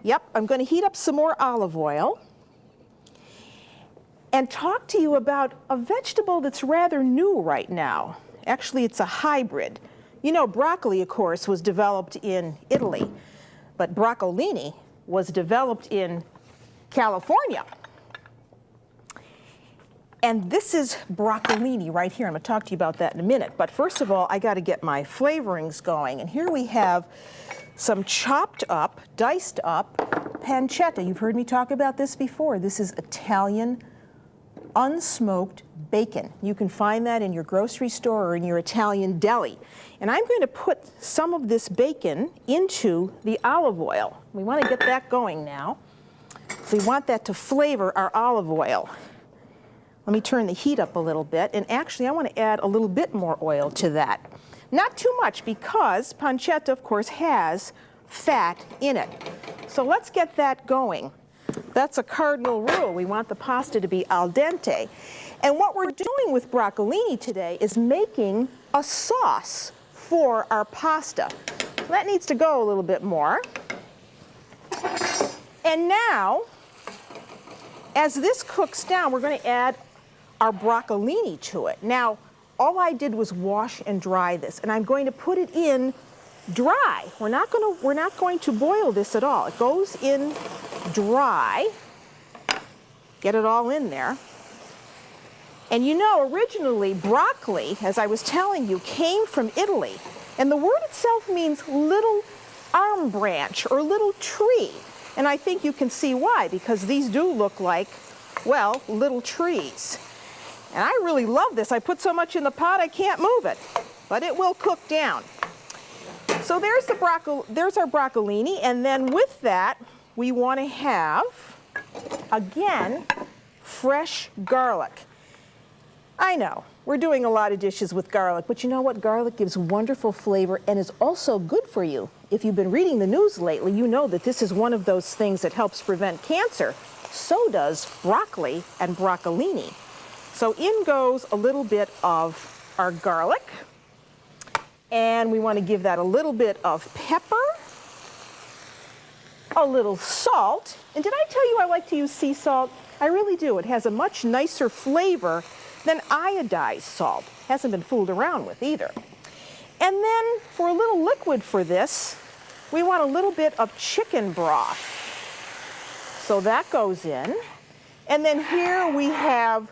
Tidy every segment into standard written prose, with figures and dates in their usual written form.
Yep, I'm going to heat up some more olive oil and talk to you about a vegetable that's rather new right now. Actually, it's a hybrid. You know, broccoli, of course, was developed in Italy, but broccolini was developed in California. And this is broccolini right here. I'm going to talk to you about that in a minute. But first of all, I got to get my flavorings going. And here we have some chopped up, diced up pancetta. You've heard me talk about this before. This is Italian unsmoked bacon. You can find that in your grocery store or in your Italian deli. And I'm going to put some of this bacon into the olive oil. We want to get that going now. So we want that to flavor our olive oil. Let me turn the heat up a little bit, and actually I want to add a little bit more oil to that. Not too much, because pancetta, of course, has fat in it. So let's get that going. That's a cardinal rule. We want the pasta to be al dente. And what we're doing with broccolini today is making a sauce for our pasta. That needs to go a little bit more. And now, as this cooks down, we're going to add our broccolini to it. Now, all I did was wash and dry this, and I'm going to put it in dry. We're not going to boil this at all. It goes in dry. Get it all in there. And you know, originally, broccoli, as I was telling you, came from Italy. And the word itself means little arm branch or little tree. And I think you can see why, because these do look like, well, little trees. And I really love this. I put so much in the pot I can't move it, but it will cook down. So there's our broccolini, and then with that, we want to have, again, fresh garlic. I know, we're doing a lot of dishes with garlic, but you know what? Garlic gives wonderful flavor and is also good for you. If you've been reading the news lately, you know that this is one of those things that helps prevent cancer. So does broccoli and broccolini. So in goes a little bit of our garlic, and we want to give that a little bit of pepper, a little salt. And did I tell you I like to use sea salt? I really do. It has a much nicer flavor than iodized salt. Hasn't been fooled around with either. And then for a little liquid for this, we want a little bit of chicken broth. So that goes in. And then here we have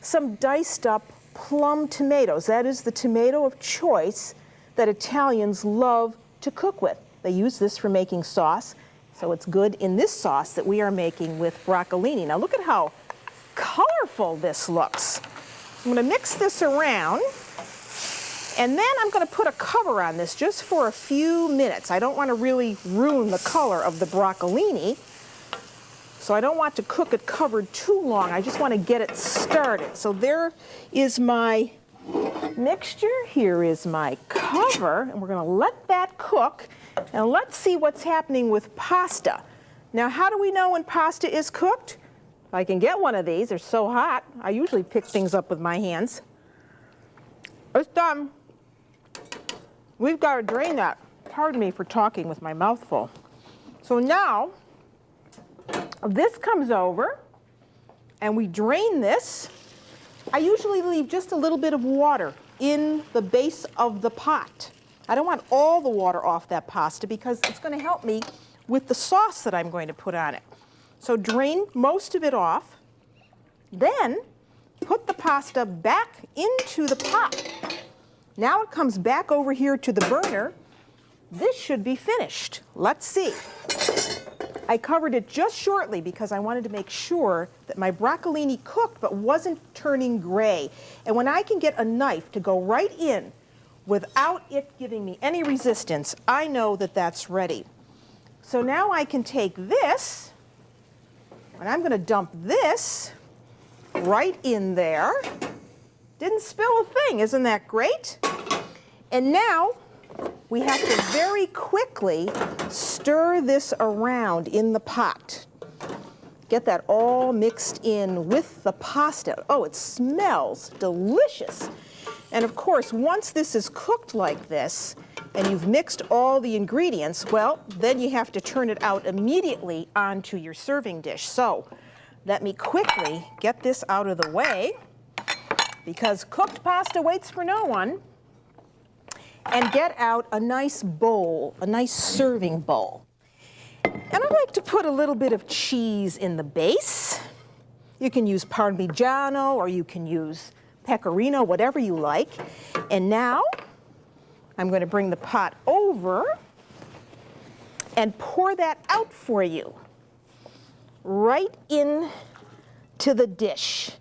some diced up plum tomatoes. That is the tomato of choice that Italians love to cook with. They use this for making sauce, so it's good in this sauce that we are making with broccolini. Now look at how colorful this looks. I'm going to mix this around, and then I'm going to put a cover on this just for a few minutes. I don't want to really ruin the color of the broccolini, so I don't want to cook it covered too long. I just want to get it started. So there is my mixture. Here is my cover, and we're going to let that cook. And let's see what's happening with pasta. Now, how do we know when pasta is cooked? If I can get one of these. They're so hot. I usually pick things up with my hands. It's done. We've got to drain that. Pardon me for talking with my mouth full. So now, this comes over, and we drain this. I usually leave just a little bit of water in the base of the pot. I don't want all the water off that pasta because it's going to help me with the sauce that I'm going to put on it. So drain most of it off. Then put the pasta back into the pot. Now it comes back over here to the burner. This should be finished. Let's see. I covered it just shortly because I wanted to make sure that my broccolini cooked but wasn't turning gray. And when I can get a knife to go right in without it giving me any resistance, I know that that's ready. So now I can take this, and I'm going to dump this right in there. Didn't spill a thing, isn't that great? And now we have to very quickly stir this around in the pot. Get that all mixed in with the pasta. Oh, it smells delicious. And of course, once this is cooked like this, and you've mixed all the ingredients, well, then you have to turn it out immediately onto your serving dish. So let me quickly get this out of the way, because cooked pasta waits for no one, and get out a nice bowl, a nice serving bowl. And I like to put a little bit of cheese in the base. You can use Parmigiano or you can use Pecorino, whatever you like. And now I'm going to bring the pot over and pour that out for you right in to the dish.